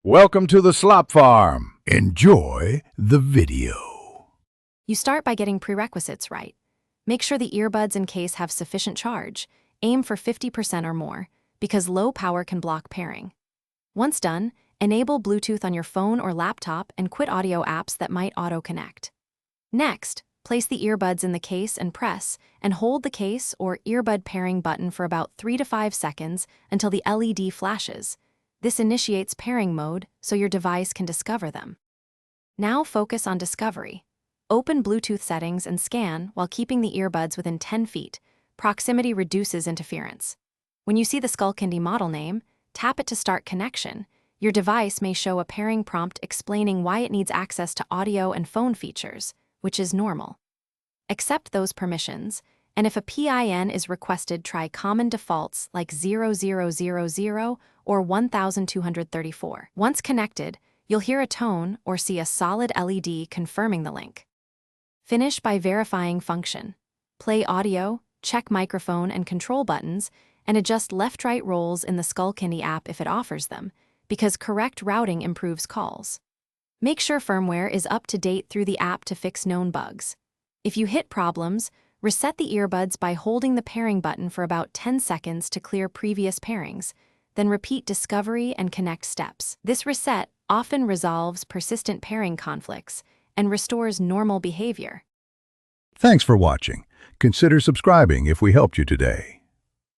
Welcome to the Slop Farm. Enjoy the video. You start by getting prerequisites right. Make sure the earbuds and case have sufficient charge. Aim for 50% or more, because low power can block pairing. Once done, enable Bluetooth on your phone or laptop and quit audio apps that might auto-connect. Next, place the earbuds in the case and press and hold the case or earbud pairing button for about 3 to 5 seconds until the LED flashes. This initiates pairing mode so your device can discover them. Now focus on discovery. Open Bluetooth settings and scan while keeping the earbuds within 10 feet. Proximity reduces interference. When you see the Skullcandy model name, tap it to start connection. Your device may show a pairing prompt explaining why it needs access to audio and phone features, which is normal. Accept those permissions, and if a PIN is requested, try common defaults like 0000 or 1234. Once connected, you'll hear a tone or see a solid LED confirming the link. Finish by verifying function. Play audio, check microphone and control buttons, and adjust left-right rolls in the Skullcandy app if it offers them, because correct routing improves calls. Make sure firmware is up to date through the app to fix known bugs. If you hit problems, reset the earbuds by holding the pairing button for about 10 seconds to clear previous pairings, then repeat discovery and connect steps. This reset often resolves persistent pairing conflicts and restores normal behavior. Thanks for watching. Consider subscribing if we helped you today.